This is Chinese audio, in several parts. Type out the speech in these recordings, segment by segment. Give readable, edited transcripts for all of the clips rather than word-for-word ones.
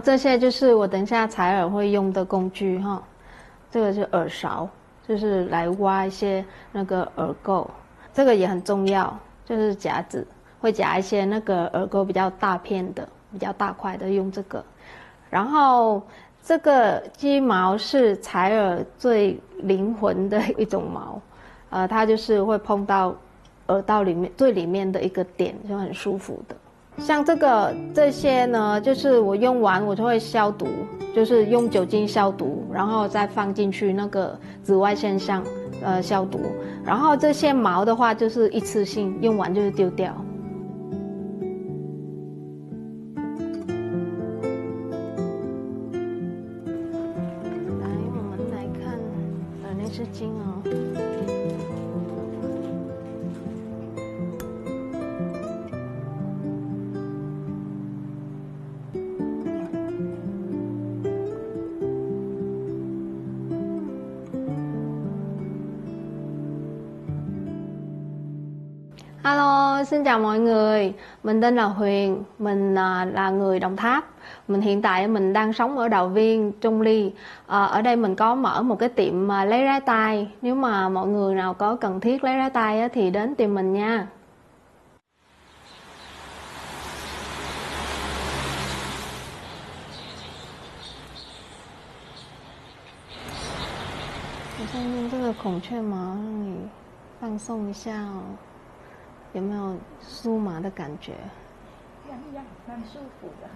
这些就是我等一下采耳会用的工具哈。这个是耳勺，就是来挖一些那个耳垢。这个也很重要，就是夹子，会夹一些那个耳垢比较大片的、比较大块的，用这个。然后这个鸡毛是采耳最灵魂的一种毛，它就是会碰到耳道里面最里面的一个点，就很舒服的。像这些呢，就是我用完我就会消毒，就是用酒精消毒，然后再放进去那个紫外线上，消毒。然后这些毛的话，就是一次性用完就是丢掉。来，我们来看那只金哦。Hello, xin chào mọi người. Mình tên là Huyền, mình là người Đồng Tháp. Mình hiện tại mình đang sống ở Đào Viên, Trung Ly. Ở đây mình có mở một cái tiệm lấy rái tai. Nếu mà mọi người nào có cần thiết lấy rái tai thì đến tìm mình nha. Mình sẽ用这个孔雀毛让你放松一下哦。有没有酥麻的感觉？蛮舒服的。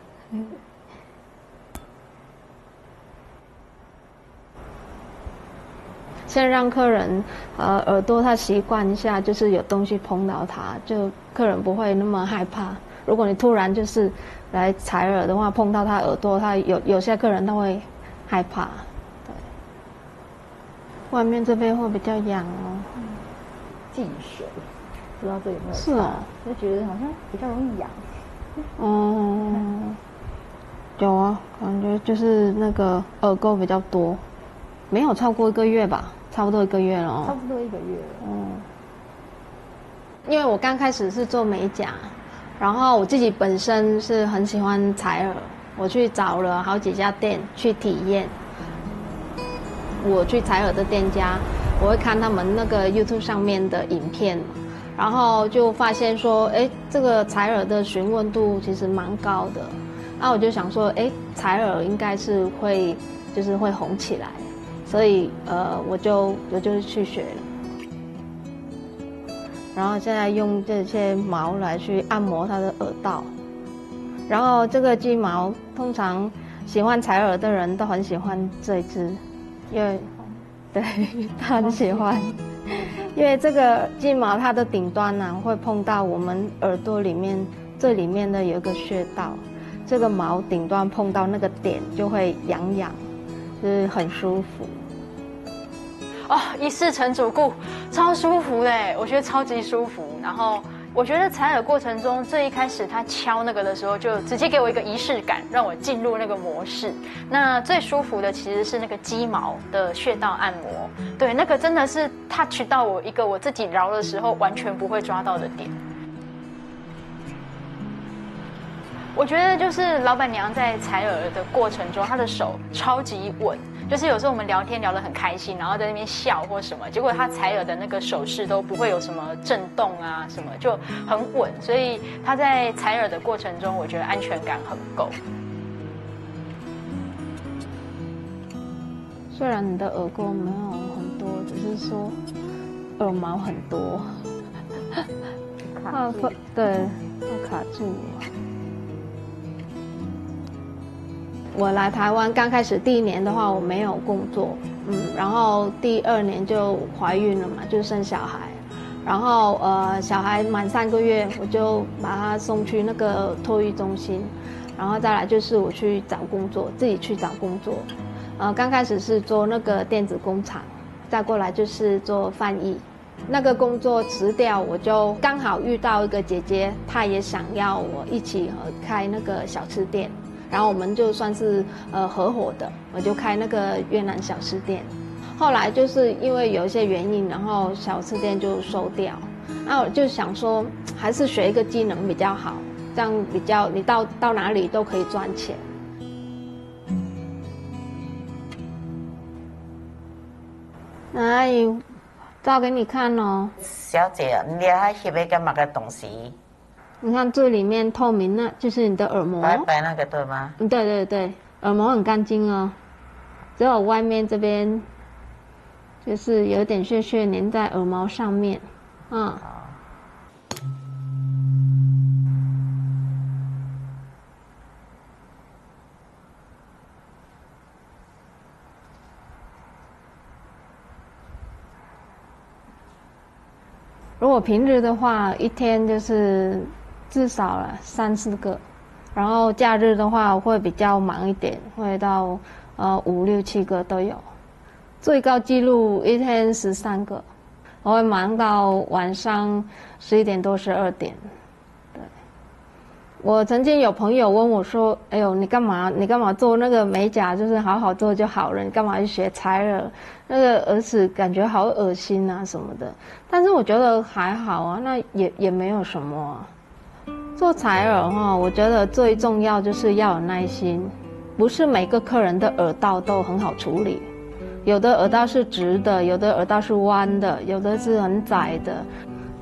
先让客人耳朵他习惯一下，就是有东西碰到他，就客人不会那么害怕。如果你突然就是来采耳的话，碰到他耳朵，他有些客人他会害怕。对，外面这边会比较痒哦。进水。不知道这有没有？是哦，就觉得好像比较容易痒。有啊，感觉就是那个耳垢比较多，没有超过1个月吧，差不多1个月了哦。差不多1个月了。因为我刚开始是做美甲，然后我自己本身是很喜欢采耳，我去找了好几家店去体验。我去采耳的店家，我会看他们那个 YouTube 上面的影片。然后就发现说，哎，这个采耳的询问度其实蛮高的，那我就想说，哎，采耳应该是会红起来，所以我就去学了，然后现在用这些毛来去按摩它的耳道，然后这个鸡毛通常喜欢采耳的人都很喜欢这一只，因为对他很喜欢。因为这个鸡毛它的顶端呢，会碰到我们耳朵里面最里面的有一个穴道，这个毛顶端碰到那个点就会痒痒，就是很舒服。一试成主顾，超舒服的，我觉得超级舒服。然后我觉得采耳过程中最一开始他敲那个的时候，就直接给我一个仪式感，让我进入那个模式。那最舒服的其实是那个鸡毛的穴道按摩，对，那个真的是 touch 到我一个我自己挠的时候完全不会抓到的点。我觉得就是老板娘在采耳的过程中，她的手超级稳。就是有时候我们聊天聊得很开心，然后在那边笑或什么，结果他采耳的那个手势都不会有什么震动啊什么，就很稳，所以他在采耳的过程中，我觉得安全感很够。虽然你的耳垢没有很多，只是说耳毛很多，卡住，对，会卡住我。我来台湾刚开始第1年的话，我没有工作，然后第2年就怀孕了嘛，就生小孩，然后小孩满3个月，我就把他送去那个托育中心，然后再来就是我去找工作，自己去找工作，刚开始是做那个电子工厂，再过来就是做翻译，那个工作辞掉，我就刚好遇到一个姐姐，她也想要我一起开那个小吃店。然后我们就算是合伙的，我就开那个越南小吃店。后来就是因为有一些原因，然后小吃店就收掉。那我就想说，还是学一个技能比较好，这样比较你到哪里都可以赚钱。哪里？照给你看哦。小姐，你还翕的干嘛个东西？你看最里面透明那就是你的耳膜。白白那个对吗？对对对，耳膜很干净哦，只有外面这边就是有点屑屑粘在耳毛上面。嗯。如果平日的话，一天就是至少了3、4个，然后假日的话会比较忙一点，会到5、6、7个都有，最高纪录一天13个，我会忙到晚上11点多12点。对，我曾经有朋友问我说：“哎呦，你干嘛做那个美甲？就是好好做就好了，你干嘛去学采耳？那个耳屎感觉好恶心啊什么的。”但是我觉得还好啊，那也没有什么啊。做采耳哈，我觉得最重要就是要有耐心，不是每个客人的耳道都很好处理，有的耳道是直的，有的耳道是弯的，有的是很窄的，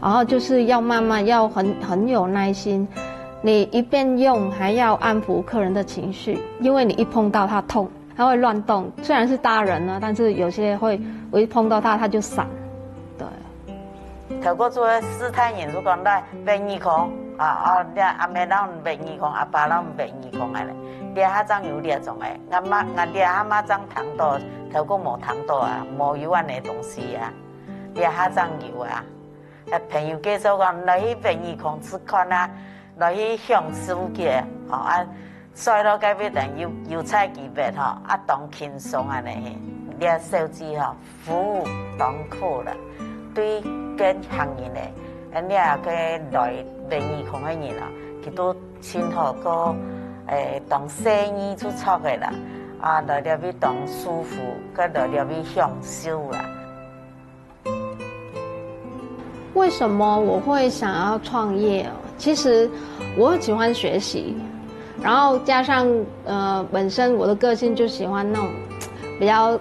然后就是要慢慢，要很有耐心。你一边用还要安抚客人的情绪，因为你一碰到它痛，它会乱动。虽然是大人呢，但是有些我一碰到它就闪。对。透过做试探人，如讲来买耳孔你阿妹咱买耳孔，阿爸咱买耳孔安尼，你哈张有你种诶，你哈妈张糖豆，透过无糖豆啊，无油安的东西啊，你哈张油啊，朋友介绍讲来去买耳孔试看啊。来去向师傅去，衰老改变等油菜鸡白当轻松安尼，你手指服务当苦啦，对跟行业咧，你也去来买耳孔的人佢都亲好个当生意做操的啦，来了去当师傅，跟来了去享受啦。为什么我会想要创业哦？其实我很喜欢学习，然后加上本身我的个性就喜欢那种比较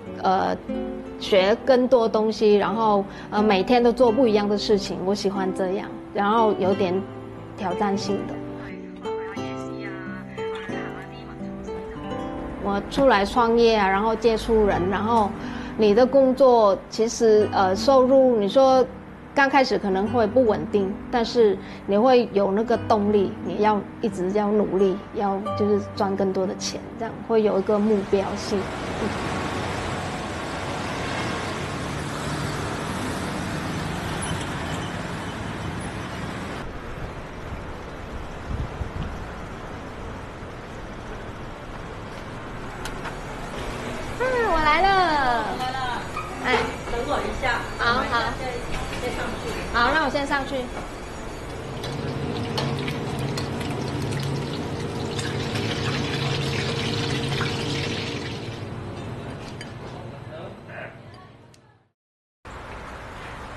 学更多东西，然后每天都做不一样的事情，我喜欢这样，然后有点挑战性的。我出来创业啊，然后接触人，然后你的工作其实收入，你说刚开始可能会不稳定，但是你会有那个动力，你要一直要努力，要就是赚更多的钱，这样会有一个目标性。我来了。哎，等我一下。好。先上去。好，那我先上去。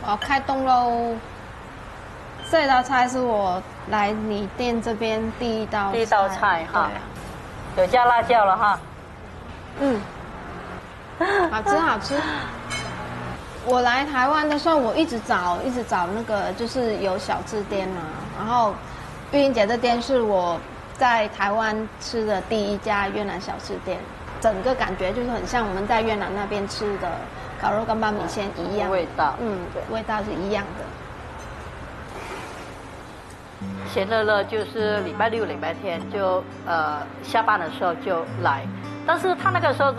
我要开动喽！这道菜是我来你店这边第一道菜哈，有加辣椒了哈。好吃。我来台湾的时候，我一直找那个就是有小吃店啊，然后玉英姐的店是我在台湾吃的第一家越南小吃店，整个感觉就是很像我们在越南那边吃的烤肉干拌米线一样，味道，对，味道是一样的。闲乐乐就是礼拜六、礼拜天就下班的时候就来，但是他那个时候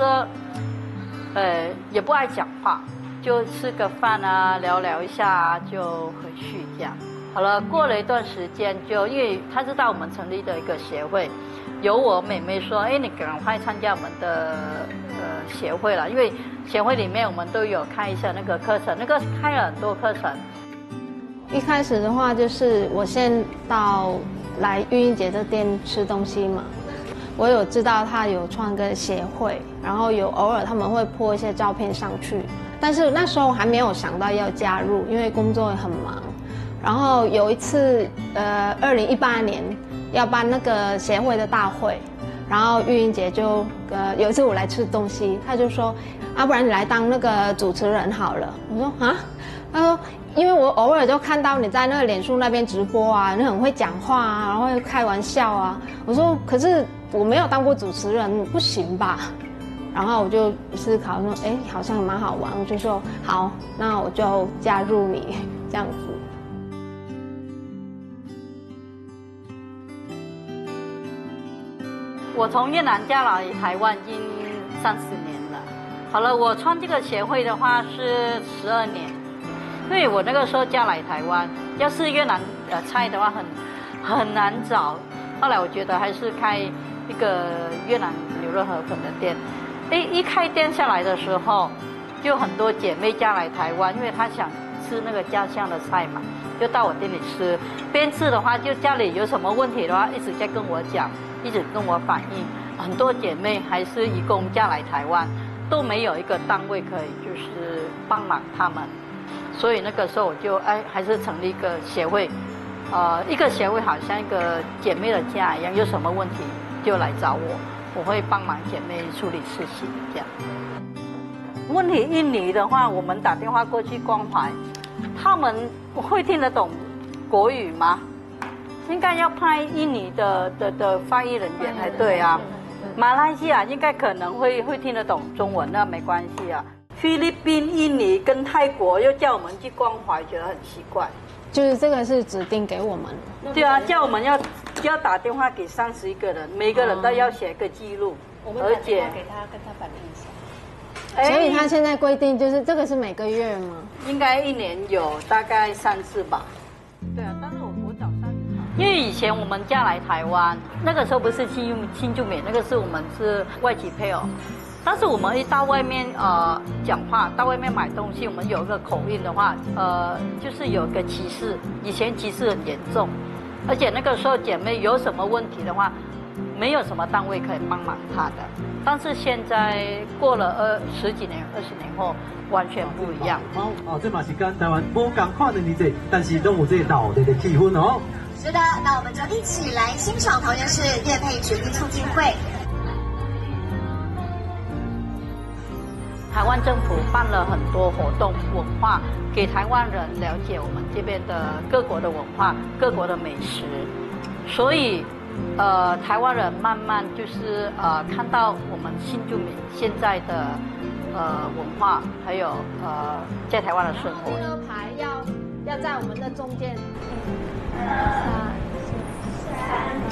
也不爱讲话。就吃个饭啊，聊一下就回去这样。好了，过了一段时间就，因为他知道我们成立的一个协会，有我妹妹说，哎，你赶快参加我们的协会了，因为协会里面我们都有开一下那个课程，那个开了很多课程。一开始的话就是我先来玉英姐的店吃东西嘛，我有知道他有创个协会，然后偶尔他们会po一些照片上去。但是那时候还没有想到要加入，因为工作很忙。然后有一次，2018年要办那个协会的大会，然后玉英姐就有一次我来吃东西，她就说，不然你来当那个主持人好了。我说啊，她说因为我偶尔就看到你在那个脸书那边直播啊，你很会讲话啊，然后会开玩笑啊。我说可是我没有当过主持人，不行吧？然后我就思考说，好像蛮好玩，我就说好，那我就加入你这样子。我从越南嫁来台湾已经30年了。好了，我创这个协会的话是12年，因为我那个时候嫁来台湾，要是越南菜的话很难找。后来我觉得还是开一个越南牛肉河粉的店。一开店下来的时候，就很多姐妹嫁来台湾，因为她想吃那个家乡的菜嘛，就到我店里吃。边吃的话，就家里有什么问题的话，一直在跟我讲，一直跟我反映。很多姐妹还是移工嫁来台湾，都没有一个单位可以就是帮忙他们，所以那个时候我就还是成立一个协会，一个协会好像一个姐妹的家一样，有什么问题就来找我。我会帮忙姐妹处理事情，这样。问题印尼的话，我们打电话过去关怀，他们会听得懂国语吗？应该要派印尼的翻译人员才对啊。马来西亚应该可能会听得懂中文，那没关系啊。菲律宾、印尼跟泰国又叫我们去关怀，觉得很奇怪。就是这个是指定给我们。对啊，叫我们要打电话给31个人，每个人都要写个记录，而且给他跟他反映一下。所以他现在规定就是这个是每个月吗？应该1年有大概3次吧。对啊，但是我找3次。因为以前我们嫁来台湾，那个时候不是新住民，那个是我们是外籍配偶。但是我们一到外面讲话，到外面买东西，我们有一个口音的话，就是有个歧视，以前歧视很严重，而且那个时候姐妹有什么问题的话，没有什么单位可以帮忙她的。但是现在过了10几年、20年后，完全不一样。这嘛是跟台湾不同款的你这，但是都有这道的气氛哦。是的，那我们就一起来欣赏桃园市业配决定促进会。台湾政府办了很多活动文化，给台湾人了解我们这边的各国的文化、各国的美食，所以台湾人慢慢就是看到我们新住民现在的文化，还有在台湾的生活。车牌要在我们的中间。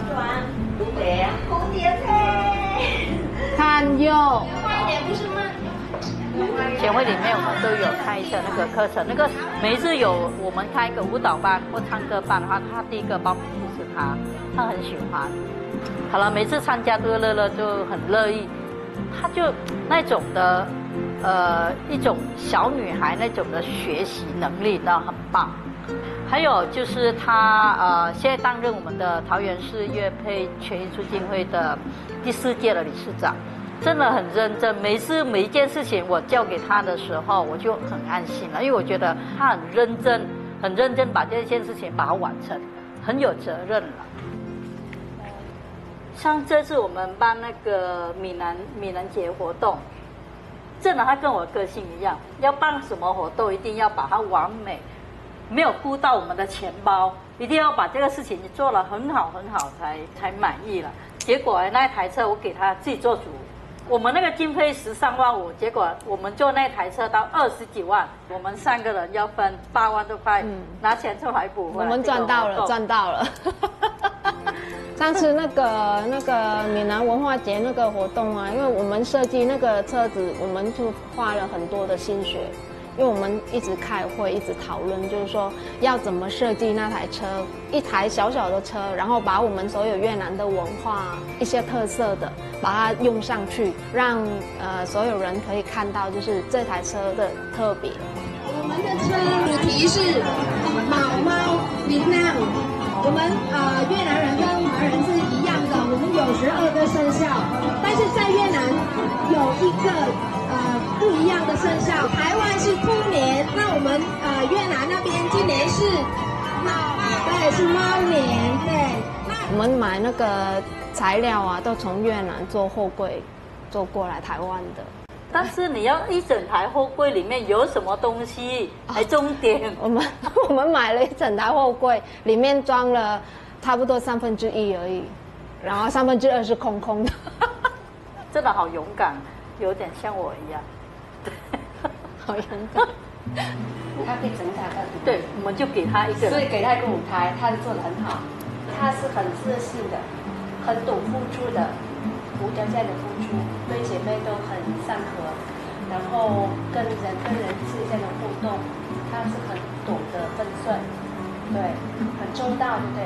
转蝴蝶配，看右，快一点，不是慢。协会里面我们都有开一个那个课程，那个每一次有我们开一个舞蹈班或唱歌班的话，他第一个报名就是他很喜欢。好了，每次参加都乐乐就很乐意，他就那种的一种小女孩那种的学习能力都很棒。还有就是他现在担任我们的桃园市业配权益促进会的第4届的理事长。真的很认真，每一件事情我交给他的时候，我就很安心了，因为我觉得他很认真把这件事情把它完成，很有责任了。像这次我们办那个闽南节活动，真的他跟我个性一样，要办什么活动一定要把它完美，没有顾到我们的钱包，一定要把这个事情做得很好才满意了。结果那台车我给他自己做主。我们那个经费13万5，结果我们做那台车到20几万，我们3个人要分8万多块，拿钱出来补。我们赚到了。上次那个闽南文化节那个活动啊，因为我们设计那个车子，我们就花了很多的心血。因为我们一直开会，一直讨论，就是说要怎么设计那台车，一台小小的车，然后把我们所有越南的文化一些特色的，把它用上去，让所有人可以看到，就是这台车的特别。我们的车主题是毛毛闽南，我们越南人跟华人是一样的，我们有12个生肖，但是在越南有一个。不一样的生肖，台湾是兔年，那我们越南那边今年是猫，对，是猫年，对。那我们买那个材料啊，都从越南做货柜做过来台湾的。但是你要一整台货柜里面有什么东西？来重点，我们买了一整台货柜，里面装了差不多1/3而已，然后2/3是空空的。真的好勇敢，有点像我一样。好勇敢。他可以整台的。对，我们就给他一个，所以给他一个舞台，他做得很好。他是很自信的，很懂付出的，无条件的付出，对姐妹都很善和，然后跟人之间的互动，他是很懂得分寸，对，很周到，对不对？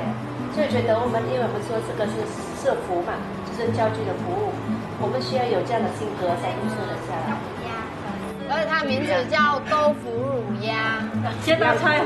所以觉得因为我们说这个是社服嘛，就是教具的服务，我们需要有这样的性格才能做得下来。而且它名字叫豆腐乳鸭。这道菜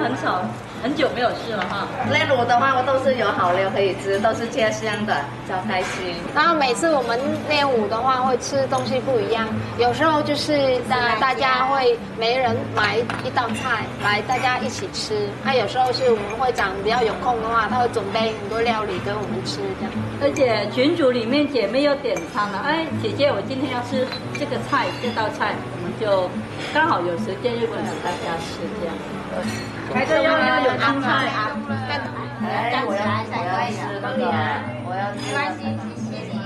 很久没有吃了哈。那卤的话，我都是有好料可以吃，都是家乡的，超开心。然后每次我们练舞的话，会吃东西不一样。有时候就是大家会每人买一道菜来大家一起吃。有时候是我们会长比较有空的话，他会准备很多料理给我们吃这样。而且群组里面姐妹又点餐了，姐姐我今天要吃这个菜这道菜，我们就刚好有时间就分给大家吃这样。还是要有青菜。我要吃那个，我要吃。没关系，谢谢你。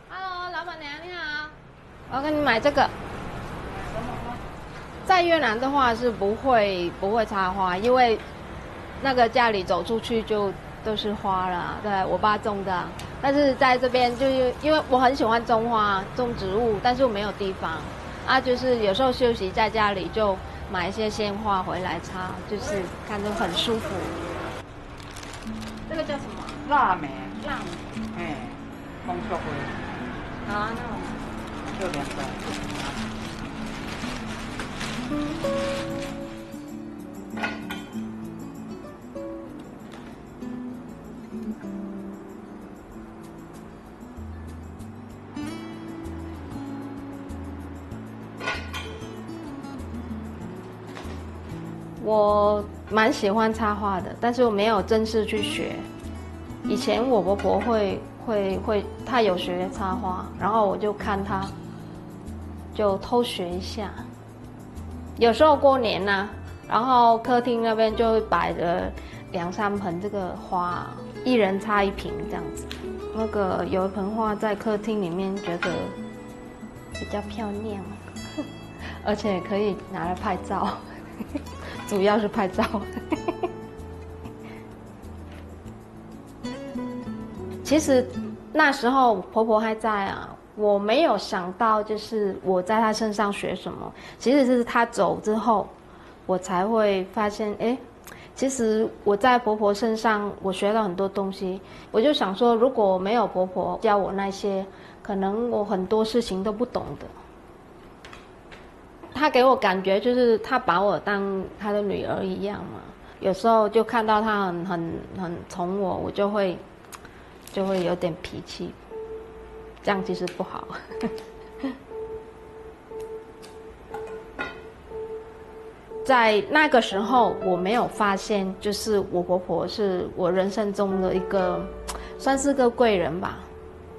Hello， 老板娘你好，我要跟你买这个。在越南的话是不会插花，因为那个家里走出去就都是花了，对我爸种的。但是在这边就是因为我很喜欢种花、种植物，但是我没有地方就是有时候休息在家里就买一些鲜花回来插，就是看着很舒服。这个叫什么？腊梅，腊梅。红烧灰。啊，那就2个。我蛮喜欢插画的，但是我没有正式去学。以前我婆婆会，她有学插画，然后我就看她，就偷学一下。有时候过年啊，然后客厅那边就会摆着2、3盆这个花，一人插1瓶这样子。那个有一盆花在客厅里面，觉得比较漂亮，而且可以拿来拍照。主要是拍照。其实那时候婆婆还在啊，我没有想到就是我在她身上学什么，其实是她走之后，我才会发现，其实我在婆婆身上我学到很多东西。我就想说，如果没有婆婆教我那些，可能我很多事情都不懂的。他给我感觉就是他把我当他的女儿一样嘛，有时候就看到他很宠我，我就会有点脾气，这样其实不好。在那个时候我没有发现，就是我婆婆是我人生中的一个算是个贵人吧。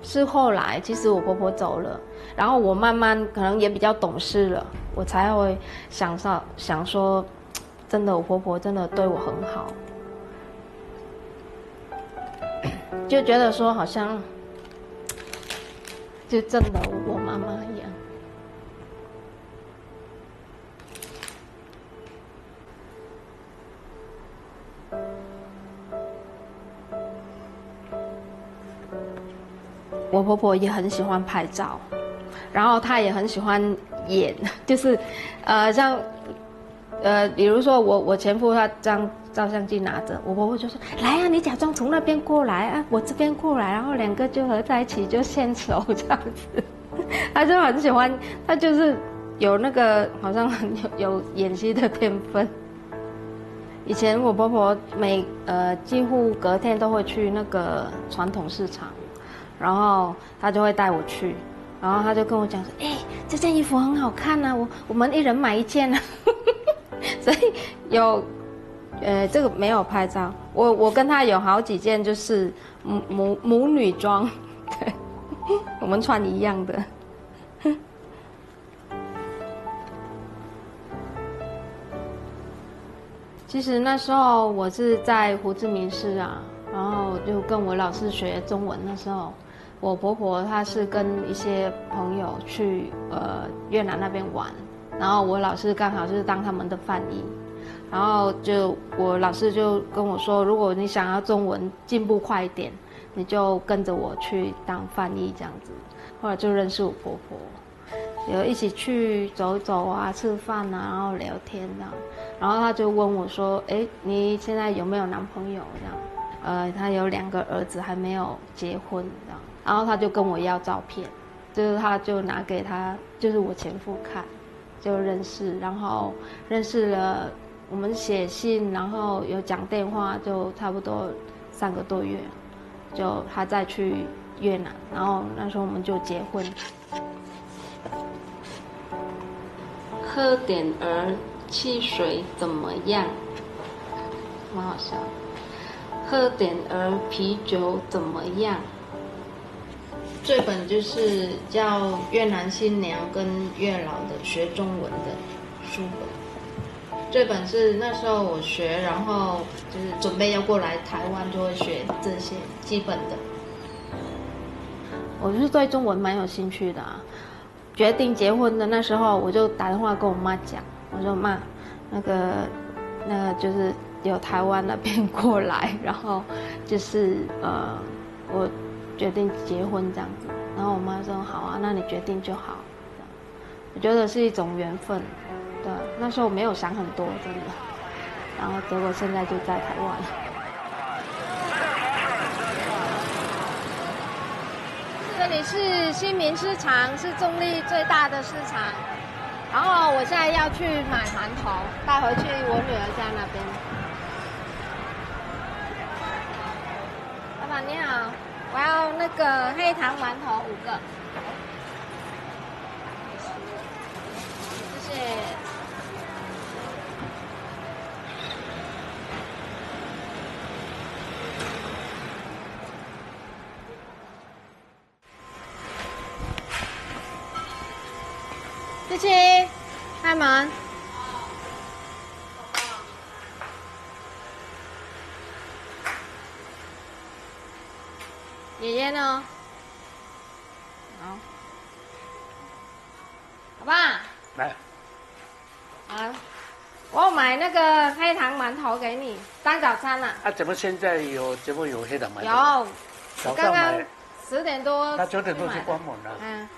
是后来其实我婆婆走了，然后我慢慢可能也比较懂事了，我才会想说，真的我婆婆真的对我很好，就觉得说好像就真的我妈妈一样。我婆婆也很喜欢拍照，然后她也很喜欢演，就是像比如说我前夫他将照相机拿着，我婆婆就说来啊，你假装从那边过来啊，我这边过来，然后2个就合在一起就牵手这样子。她就很喜欢，她就是有那个好像很有演戏的天分。以前我婆婆几乎隔天都会去那个传统市场，然后她就会带我去，然后她就跟我讲说：“哎，这件衣服很好看啊，我们一人买一件啊。”所以这个没有拍照，我跟她有好几件就是母女装，对，我们穿一样的。其实那时候我是在胡志明市啊，然后就跟我老师学中文。那时候我婆婆她是跟一些朋友去越南那边玩，然后我老师刚好就是当他们的翻译，然后我老师就跟我说，如果你想要中文进步快一点，你就跟着我去当翻译这样子。后来就认识我婆婆。有一起去走走啊，吃饭啊，然后聊天这样，然后他就问我说：“哎，你现在有没有男朋友？”这样，他有2个儿子还没有结婚这样，然后他就跟我要照片，就是他就拿给他，就是我前夫看，就认识，然后认识了，我们写信，然后有讲电话，就差不多3个多月，就他再去越南，然后那时候我们就结婚。喝点儿汽水怎么样？蛮好笑。喝点儿啤酒怎么样？这本就是叫《越南新娘跟月老的学中文的书本》。这本是那时候我学，然后就是准备要过来台湾，就会学这些基本的。我是对中文蛮有兴趣的啊。决定结婚的那时候，我就打电话跟我妈讲，我说妈，那个就是有台湾那边过来，然后就是我决定结婚这样子，然后我妈说好啊，那你决定就好，我觉得是一种缘分，对，那时候没有想很多真的，然后结果现在就在台湾。这里是新民市场，是中坜最大的市场。然后我现在要去买馒头，带回去我女儿家那边。老板你好，我要那个黑糖馒头5个。谢谢。谢谢，开门。爷爷呢？好，好吧。来。啊，我买那个黑糖馒头给你当早餐啊。怎么现在怎么有黑糖馒头？有，早上买。10点多。他9点多就关门了。嗯。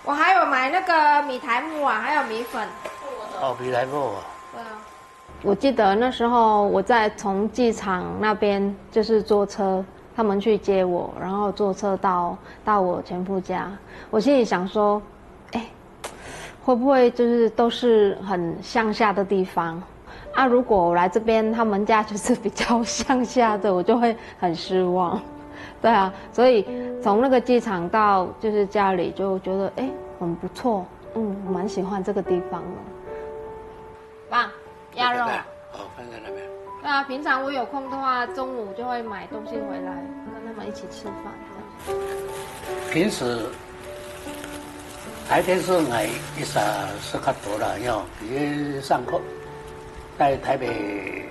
我还有买那个米苔木啊，还有米粉。米苔木啊。对啊。我记得那时候我在从机场那边就是坐车，他们去接我，然后坐车到我前夫家。我心里想说，会不会就是都是很乡下的地方啊？如果我来这边，他们家就是比较乡下的，我就会很失望。对啊，所以从那个机场到就是家里，就觉得很不错，我蛮喜欢这个地方的。爸，鸭肉。放在那边。对啊，平常我有空的话，中午就会买东西回来跟他们一起吃饭。平时白天是我一下是较多了，因为上课在台北。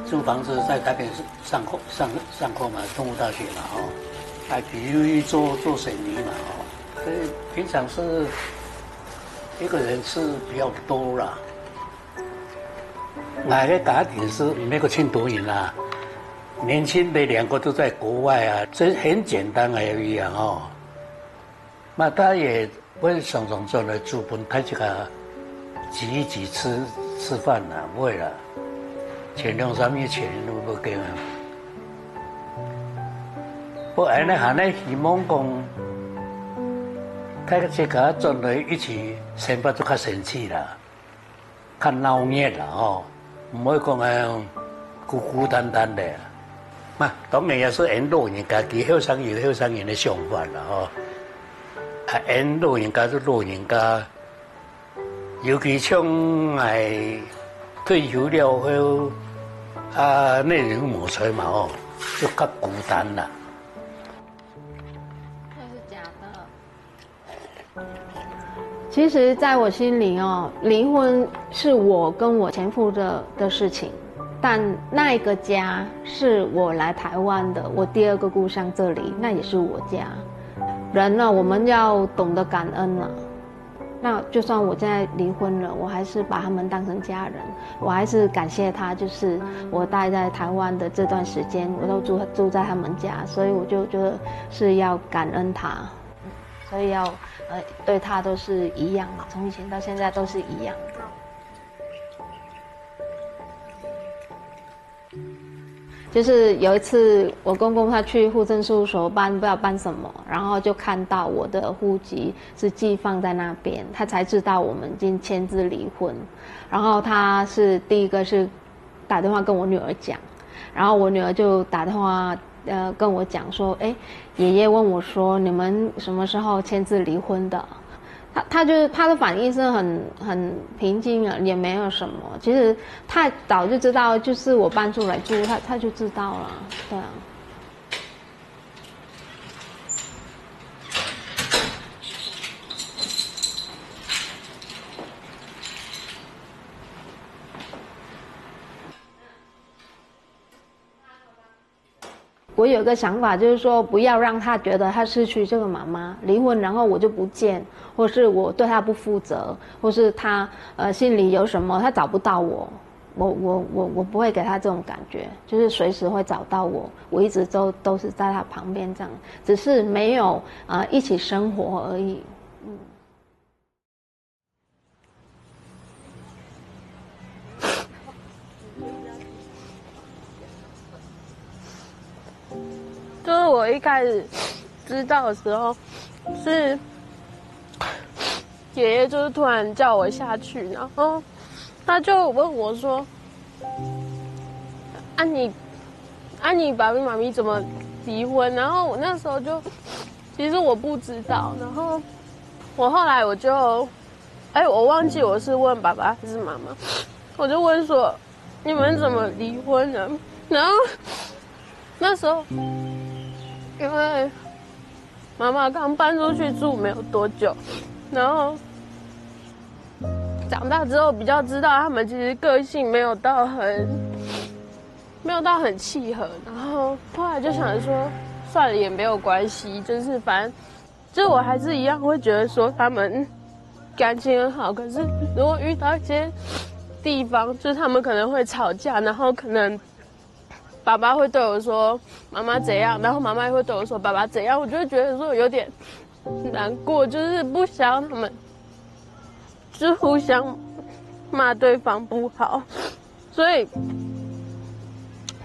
租房子在台北上课嘛，东吴大学嘛，比如做生意嘛，所以平常是一个人是比较多啦。我的家庭是没有去读营啦，年轻的2个都在国外啊，这很简单而已啊那他也不会常常做来资本，他这个挤一挤吃饭啦，不会啦。前2-3月前都不给啊！我安尼喊咧希望讲，大家做在一起，生活就较生气啦，较闹热啦唔会讲孤孤单单的。嘛，当然也是沿路人家己后生有后生人的想法啦吼。啊，沿路人家是老人家，尤其像哎退休了后，啊，内容无出嘛吼，就较孤单啦。那是假的。其实，在我心里哦，离婚是我跟我前夫的事情。但那一个家是我来台湾的，我第二个故乡这里，那也是我家。人呢，我们要懂得感恩啊。那就算我现在离婚了，我还是把他们当成家人，我还是感谢他，就是我待在台湾的这段时间，我都住在他们家，所以我就觉得是要感恩他，所以要对他都是一样的，从以前到现在都是一样的。就是有一次，我公公他去户政事务所办，不知道办什么，然后就看到我的户籍是寄放在那边，他才知道我们已经签字离婚。然后他是第一个是打电话跟我女儿讲，然后我女儿就打电话跟我讲说，哎，爷爷问我说你们什么时候签字离婚的？他就是他的反应是很平静啊，也没有什么。其实他早就知道，就是我搬出来住，他就知道了，对啊。我有个想法，就是说不要让他觉得他失去这个妈妈，离婚然后我就不见，或是我对他不负责，或是他心里有什么他找不到我，我不会给他这种感觉，就是随时会找到我，我一直都是在他旁边这样，只是没有一起生活而已。就是我一开始知道的时候，是爷爷就是突然叫我下去，然后他就问我说：“你爸爸妈咪怎么离婚？”然后我那时候就其实我不知道，然后我后来我就我忘记我是问爸爸还是妈妈，我就问说：“你们怎么离婚的？”然后那时候。因为妈妈刚搬出去住没有多久，然后长大之后比较知道他们其实个性没有到很契合，然后后来就想说算了也没有关系，就是反正就我还是一样会觉得说他们感情很好，可是如果遇到一些地方就是他们可能会吵架，然后可能爸爸会对我说妈妈怎样，然后妈妈也会对我说爸爸怎样，我就会觉得说有点难过，就是不想让他们就互相骂对方不好，所以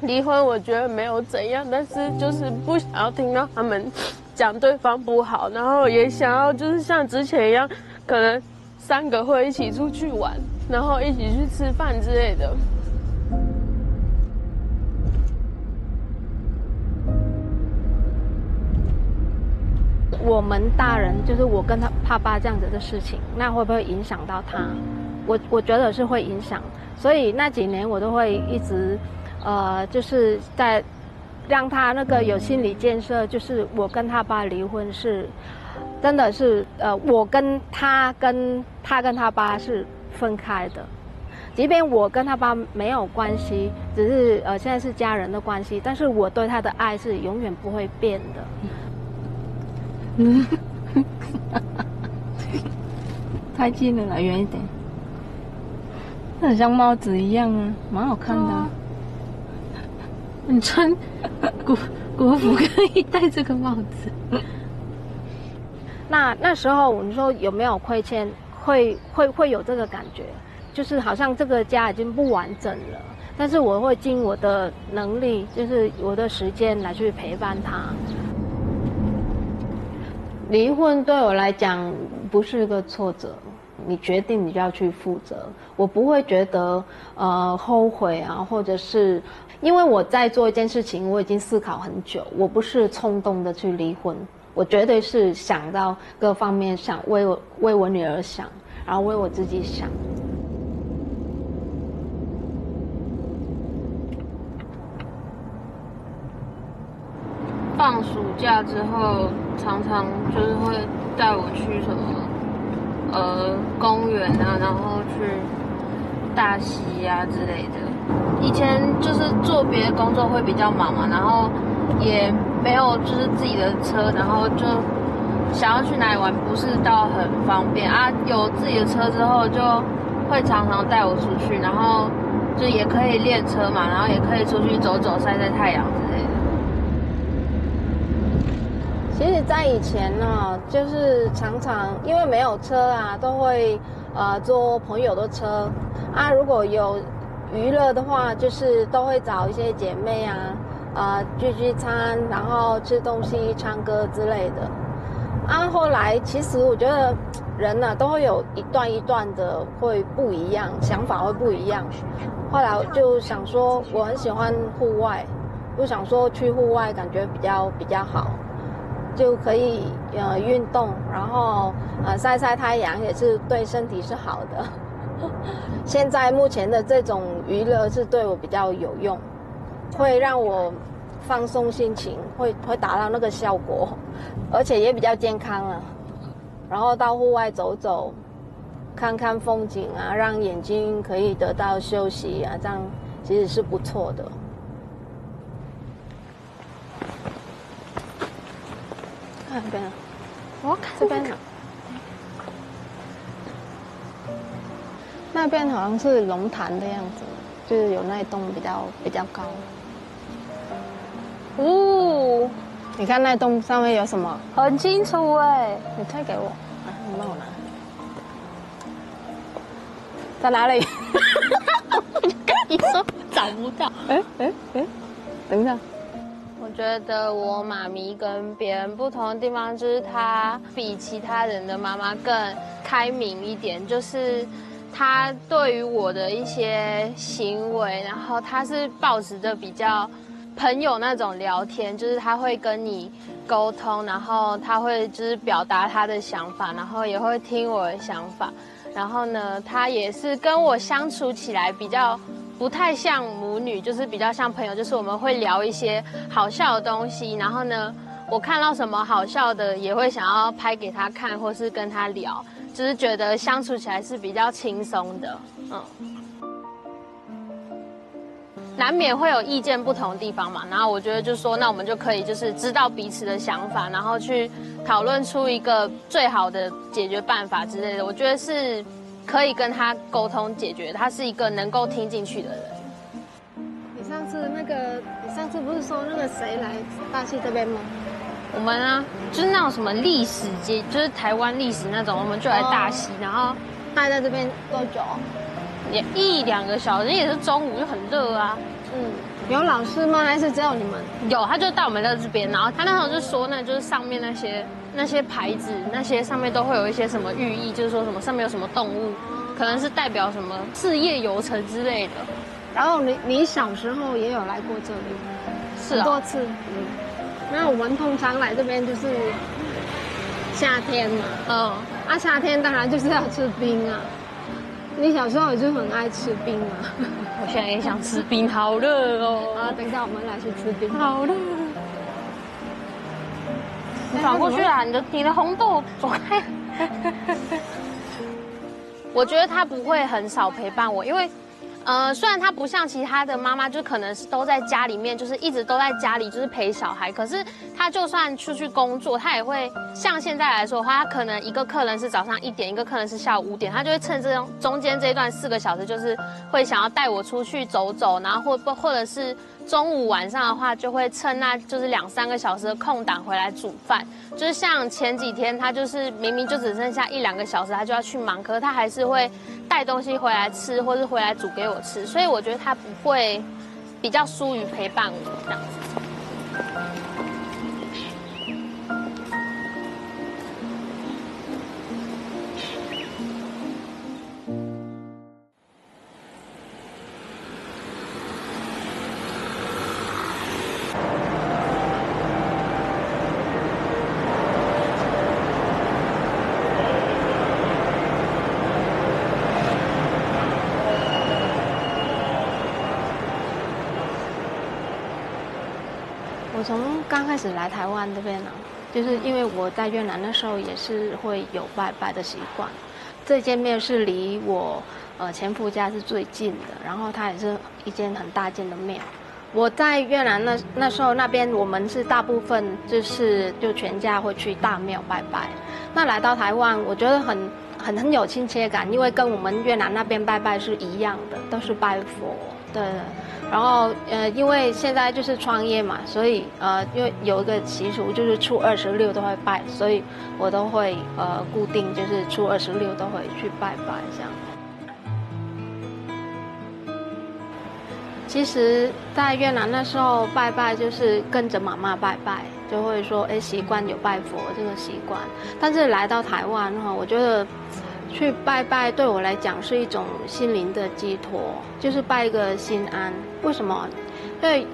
离婚我觉得没有怎样，但是就是不想要听到他们讲对方不好，然后也想要就是像之前一样，可能3个会一起出去玩，然后一起去吃饭之类的。我们大人就是我跟他爸这样子的事情，那会不会影响到他？我觉得是会影响，所以那几年我都会一直，就是在让他那个有心理建设，就是我跟他爸离婚是，真的是我跟他跟他爸是分开的，即便我跟他爸没有关系，只是现在是家人的关系，但是我对他的爱是永远不会变的。太近了，来远一点。那很像帽子一样啊，蛮好看的。哦、你穿国服可以戴这个帽子。那时候你说有没有亏欠？会有这个感觉，就是好像这个家已经不完整了。但是我会尽我的能力，就是我的时间来去陪伴他。离婚对我来讲不是个挫折，你决定你就要去负责，我不会觉得后悔啊，或者是因为我在做一件事情，我已经思考很久，我不是冲动的去离婚，我绝对是想到各方面，想为我女儿想，然后为我自己想。放暑假之后，常常就是会带我去什么公园啊，然后去大溪啊之类的。以前就是做别的工作会比较忙嘛，然后也没有就是自己的车，然后就想要去哪里玩不是到很方便啊。有自己的车之后，就会常常带我出去，然后就也可以练车嘛，然后也可以出去走走、晒晒太阳之类的。其实，在以前呢，就是常常因为没有车啊，都会坐朋友的车啊。如果有娱乐的话，就是都会找一些姐妹啊，聚餐，然后吃东西、唱歌之类的。啊，后来其实我觉得人呢都会有一段一段的会不一样，想法会不一样。后来我就想说，我很喜欢户外，就想说去户外感觉比较好。就可以运动，然后晒晒太阳也是对身体是好的。现在目前的这种娱乐是对我比较有用，会让我放松心情，会达到那个效果，而且也比较健康啊。然后到户外走走，看看风景啊，让眼睛可以得到休息啊，这样其实是不错的。看这边啊，我看这边啊，那边好像是龙潭的样子，就是有那一栋比较高。哦，你看那栋上面有什么？很清楚哎，你推给我啊，你帮我拿。在哪里？我就跟你说找不到。等一下。我觉得我妈咪跟别人不同的地方，就是她比其他人的妈妈更开明一点，就是她对于我的一些行为，然后她是抱持着比较朋友那种聊天，就是她会跟你沟通，然后她会就是表达她的想法，然后也会听我的想法，然后呢，她也是跟我相处起来比较不太像母女，就是比较像朋友，就是我们会聊一些好笑的东西，然后呢，我看到什么好笑的也会想要拍给他看，或是跟他聊，就是觉得相处起来是比较轻松的，难免会有意见不同的地方嘛，然后我觉得就说，那我们就可以就是知道彼此的想法，然后去讨论出一个最好的解决办法之类的，我觉得是可以跟他沟通解决，他是一个能够听进去的人。你上次不是说那个谁来大溪这边吗？我们啊，就是那种什么历史节，就是台湾历史那种，我们就来大溪，然后待在这边多久？也1-2个小时，也是中午就很热啊。有老师吗？还是只有你们？有，他就带我们在这边，然后他那时候就说呢，就是上面那些牌子，那些上面都会有一些什么寓意，就是说什么上面有什么动物，可能是代表什么事业有成之类的。然后你小时候也有来过这里，是啊，很多次。那我们通常来这边就是夏天嘛，夏天当然就是要吃冰啊。你小时候也就很爱吃冰嘛？我现在也想吃冰，好热哦！啊，等一下我们来去吃冰，好热。你转过去啊！你的红豆走开。我觉得他不会很少陪伴我，因为虽然他不像其他的妈妈，就可能是都在家里面，就是一直都在家里，就是陪小孩。可是他就算出去工作，他也会像现在来说的话，他可能一个客人是早上1点，一个客人是下午5点，他就会趁这中间这一段4个小时，就是会想要带我出去走走，然后或者是中午晚上的话，就会趁那就是2-3个小时的空档回来煮饭。就是像前几天，他就是明明就只剩下1-2个小时，他就要去忙，可是他还是会带东西回来吃，或是回来煮给我吃，所以我觉得他不会比较疏于陪伴我这样子。我从刚开始来台湾这边呢，就是因为我在越南那时候也是会有拜拜的习惯。这间庙是离我前夫家是最近的，然后它也是一间很大间的庙。我在越南那时候那边我们是大部分就全家会去大庙拜拜。那来到台湾，我觉得很有亲切感，因为跟我们越南那边拜拜是一样的，都是拜佛。对。然后因为现在就是创业嘛，所以因为有一个习俗就是初26都会拜，所以我都会固定就是初26都会去拜拜这样。其实，在越南那时候拜拜就是跟着妈妈拜拜，就会说习惯有拜佛这个习惯。但是来到台湾哈，我觉得去拜拜对我来讲是一种心灵的寄托，就是拜一个心安。为什么？因为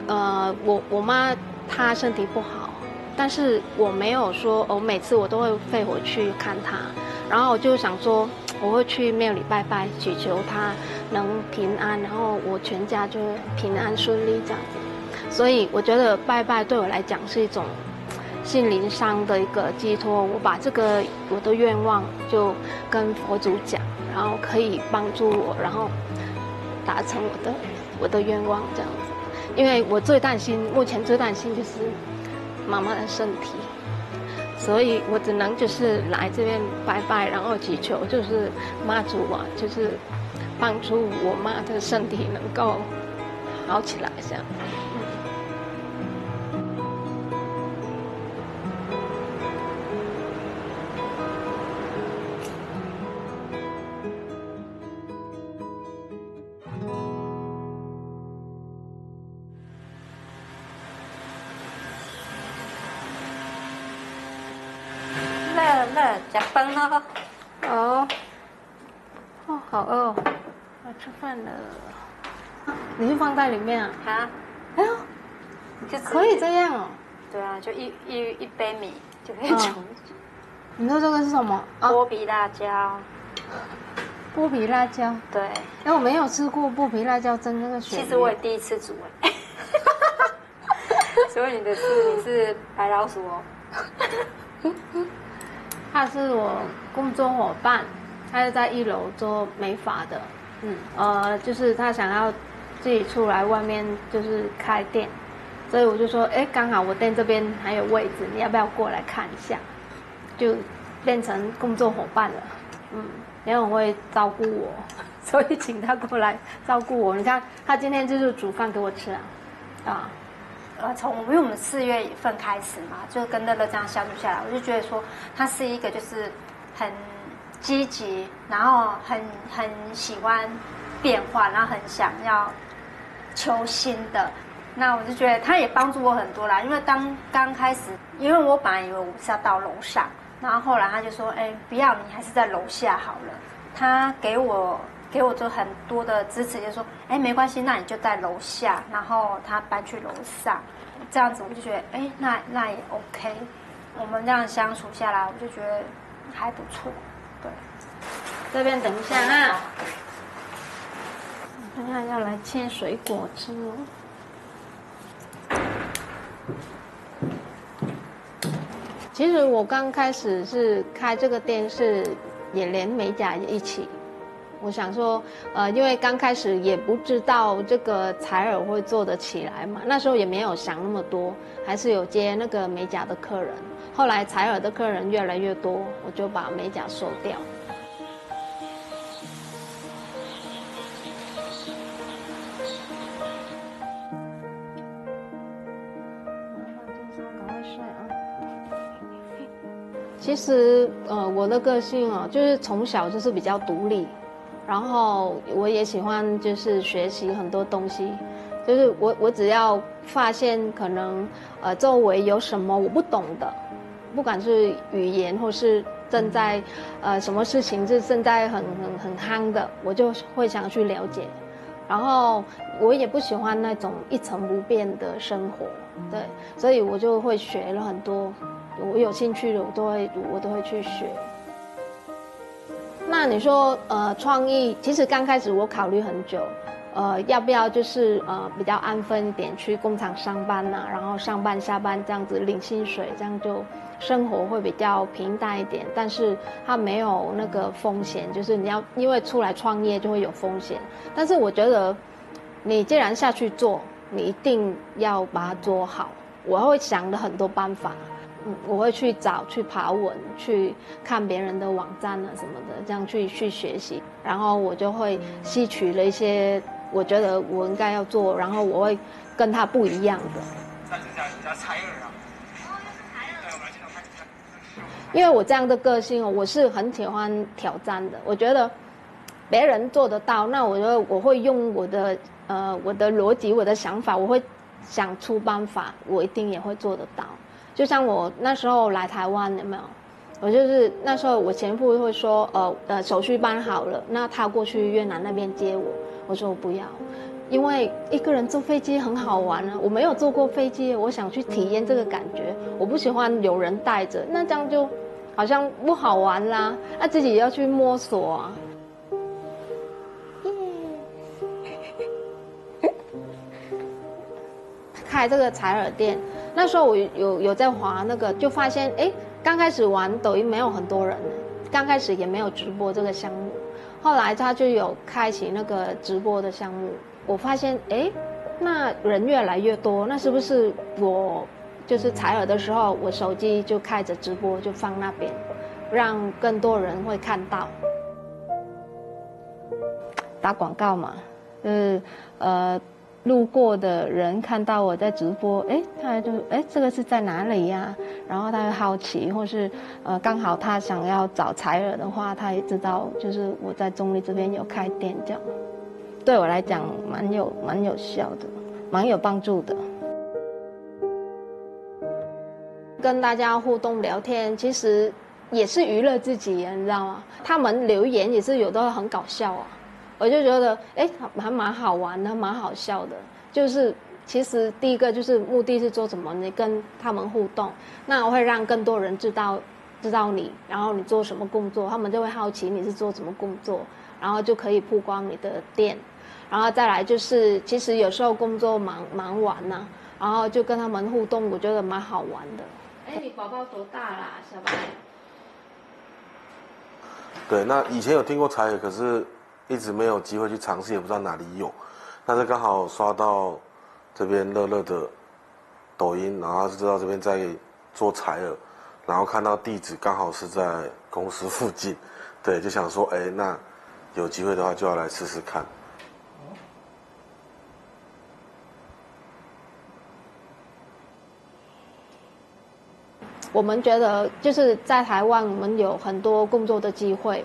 我妈她身体不好，但是我没有说每次我都会飞回去看她，然后我就想说我会去庙里拜拜，祈求她能平安，然后我全家就平安顺利这样子。所以我觉得拜拜对我来讲是一种心灵上的一个寄托，我把这个我的愿望就跟佛祖讲，然后可以帮助我，然后达成我的愿望这样子。因为我目前最担心就是妈妈的身体，所以我只能就是来这边拜拜，然后祈求就是妈祖啊，就是帮助我妈的身体能够好起来这样。吃饭了。哦，好饿哦，要吃饭了。你就放在里面啊？啊？哎呦，可以这样哦。对啊，就一杯米就可以煮。你说这个是什么？剥皮辣椒。剥皮辣椒。对。哎，我没有吃过剥皮辣椒蒸那个鳕鱼。其实我也第一次煮哎。所以你是白老鼠哦。他是我工作伙伴，他是在1楼做美发的，就是他想要自己出来外面就是开店，所以我就说，刚好我店这边还有位置，你要不要过来看一下？就变成工作伙伴了，因为我会照顾我，所以请他过来照顾我。你看他今天就是煮饭给我吃啊。因为我们4月份开始嘛，就跟乐乐这样相处下来，我就觉得说他是一个就是很积极，然后很喜欢变化，然后很想要求新的。那我就觉得他也帮助我很多啦，因为刚开始，因为我本来以为我是要到楼上，然后后来他就说，不要，你还是在楼下好了。他给我就很多的支持，就说，没关系，那你就在楼下，然后他搬去楼上，这样子我就觉得，那也 OK。我们这样相处下来，我就觉得还不错。对，这边等一下啊，等一下要来切水果吃哦。其实我刚开始是开这个店也连美甲也一起。我想说，因为刚开始也不知道这个采耳会做得起来嘛，那时候也没有想那么多，还是有接那个美甲的客人。后来采耳的客人越来越多，我就把美甲收掉。其实，我的个性就是从小就是比较独立。然后我也喜欢就是学习很多东西，就是我只要发现可能周围有什么我不懂的，不管是语言或是正在什么事情是正在很夯的，我就会想去了解。然后我也不喜欢那种一成不变的生活，对，所以我就会学了很多，我有兴趣的我都会去学。那你说创意，其实刚开始我考虑很久，要不要就是比较安分一点去工厂上班啊，然后上班下班这样子领薪水，这样就生活会比较平淡一点。但是它没有那个风险，就是你要因为出来创业就会有风险。但是我觉得你既然下去做，你一定要把它做好。我会想了很多办法，我会去爬文，去看别人的网站啊什么的，这样去学习，然后我就会吸取了一些我觉得我应该要做，然后我会跟他不一样的。加采耳啊！因为我这样的个性我是很喜欢挑战的。我觉得别人做得到，那我会用我的逻辑、我的想法，我会想出办法，我一定也会做得到。就像我那时候来台湾，有没有？我就是那时候我前夫会说，手续办好了，那他过去越南那边接我。我说我不要，因为一个人坐飞机很好玩啊，我没有坐过飞机，我想去体验这个感觉。我不喜欢有人带着，那这样就好像不好玩啦，那自己也要去摸索啊。开这个采耳店，那时候我有在滑那个，就发现刚开始玩抖音没有很多人，刚开始也没有直播这个项目，后来他就有开启那个直播的项目，我发现那人越来越多，那是不是我就是采耳的时候，我手机就开着直播就放那边，让更多人会看到。打广告嘛，就是路过的人看到我在直播，他就这个是在哪里呀？然后他会好奇，或是刚好他想要找采耳的话，他也知道就是我在中立这边有开店，这样对我来讲蛮有效的，蛮有帮助的。跟大家互动聊天，其实也是娱乐自己，你知道吗？他们留言也是有的很搞笑啊。我就觉得还蛮好玩的，蛮好笑的。就是其实第一个就是目的是做什么？你跟他们互动，那我会让更多人知道你，然后你做什么工作，他们就会好奇你是做什么工作，然后就可以曝光你的店。然后再来就是，其实有时候工作忙完呐，然后就跟他们互动，我觉得蛮好玩的。你宝宝多大啦，小白？对，那以前有听过采耳，可是一直没有机会去尝试，也不知道哪里有。但是刚好刷到这边乐乐的抖音，然后知道这边在做采耳，然后看到地址刚好是在公司附近，对，就想说，那有机会的话就要来试试看。我们觉得就是在台湾，我们有很多工作的机会。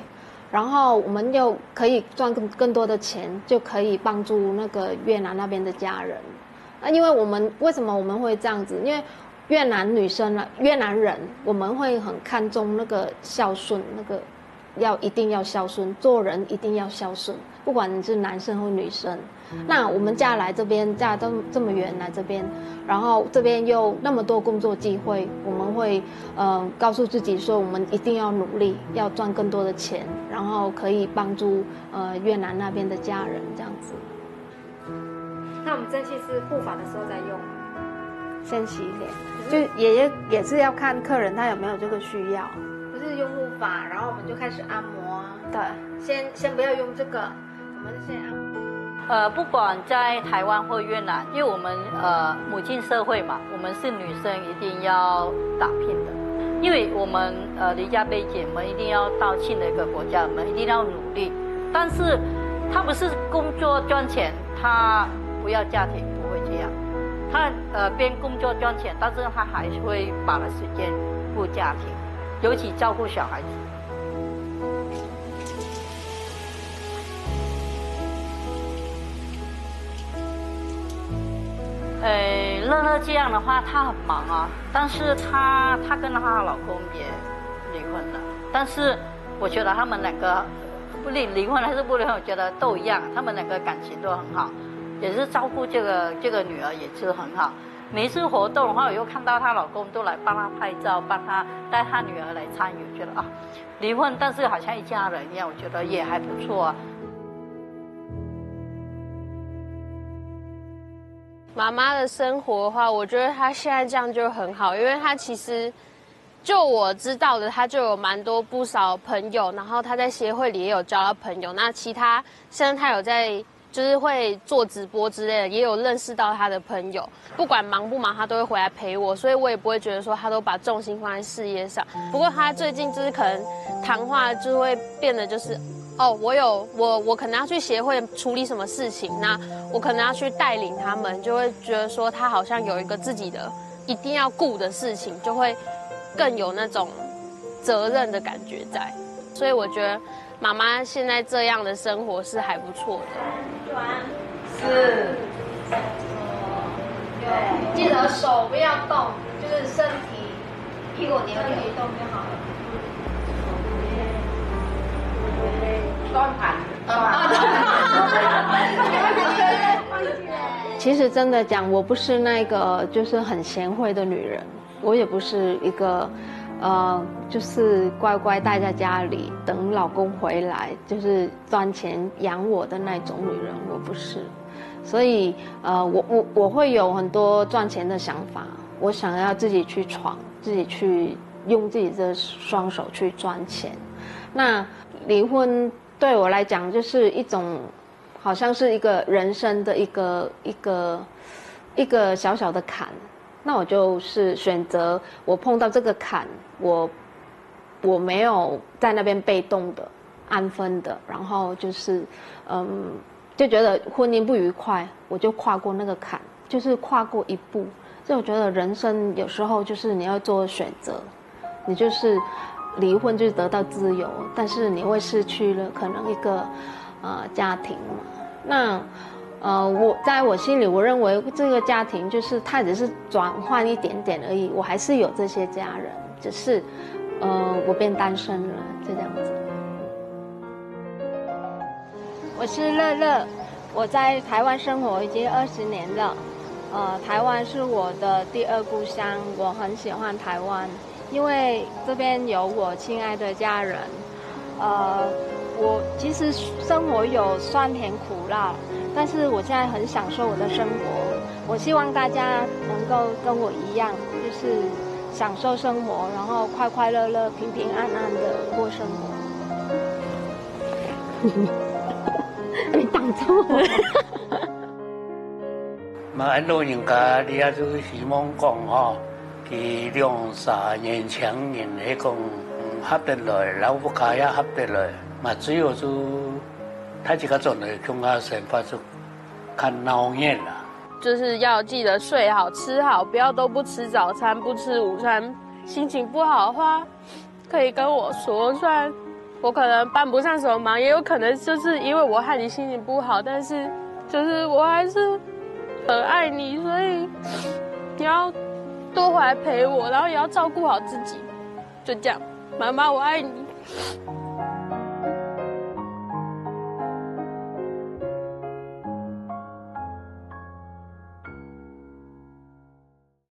然后我们又可以赚更多的钱，就可以帮助那个越南那边的家人。因为为什么我们会这样子？因为越南女生啊，越南人我们会很看重那个孝顺，那个一定要孝顺，做人一定要孝顺，不管你是男生或女生。那我们嫁来这边，嫁这么远来这边，然后这边又那么多工作机会，我们会告诉自己说，我们一定要努力，要赚更多的钱，然后可以帮助越南那边的家人这样子。那我们蒸汽是护发的时候再用，先洗脸，就也是要看客人他有没有这个需要。不是用护发，然后我们就开始按摩啊。对，先不要用这个，我们先按摩。不管在台湾或越南，因为我们母亲社会嘛，我们是女生一定要打拼的，因为我们离家背景，我们一定要到新的一个国家，我们一定要努力。但是他不是工作赚钱，他不要家庭，不会这样。他边工作赚钱，但是他还是会把了时间顾家庭，尤其照顾小孩子。乐乐这样的话，她很忙啊，但是她跟她的老公也离婚了，但是我觉得他们两个不离婚还是不离婚，我觉得都一样，他们两个感情都很好，也是照顾这个女儿也是很好。每一次活动的话，我又看到她老公都来帮她拍照，帮她带她女儿来参与，我觉得离婚但是好像一家人一样，我觉得也还不错啊。妈妈的生活的话，我觉得她现在这样就很好，因为她其实就我知道的，她就有蛮多不少朋友，然后她在协会里也有交到朋友。那其他现在她有在就是会做直播之类的，也有认识到她的朋友。不管忙不忙，她都会回来陪我，所以我也不会觉得说她都把重心放在事业上。不过她最近就是可能谈话就会变得就是。哦，我可能要去协会处理什么事情，那我可能要去带领他们，就会觉得说他好像有一个自己的一定要顾的事情，就会更有那种责任的感觉在。所以我觉得妈妈现在这样的生活是还不错的。是，对，记得手不要动，就是身体屁股扭扭动就好了。其实真的讲，我不是那个就是很贤惠的女人，我也不是一个就是乖乖待在家里等老公回来，就是赚钱养我的那种女人，我不是。所以我会有很多赚钱的想法，我想要自己去闯，自己去用自己的双手去赚钱。那离婚对我来讲就是一种，好像是一个人生的一个小小的坎。那我就是选择我碰到这个坎，我没有在那边被动的、安分的，然后就是就觉得婚姻不愉快，我就跨过那个坎，就是跨过一步。所以我觉得人生有时候就是你要做选择，你就是离婚就是得到自由，但是你会失去了可能一个家庭嘛。那我在我心里，我认为这个家庭就是它只是转换一点点而已，我还是有这些家人，只是我变单身了，就这样子。我是乐乐，我在台湾生活已经20年了。台湾是我的第二故乡，我很喜欢台湾，因为这边有我亲爱的家人。我其实生活有酸甜苦辣，但是我现在很享受我的生活。我希望大家能够跟我一样，就是享受生活，然后快快乐乐、平平安安的过生活。你挡住我。按老人家，你也就希望讲吼，佢2-3年前人嚟讲合得来，老夫家也合得来，嘛只有就他这个种的穷下生活就看闹眼了。就是要记得睡好、吃好，不要都不吃早餐、不吃午餐。心情不好的话，可以跟我说，虽然我可能帮不上什么忙，也有可能就是因为我害你心情不好，但是就是我还是很爱你，所以你要多回来陪我，然后也要照顾好自己，就这样。妈妈，我爱你。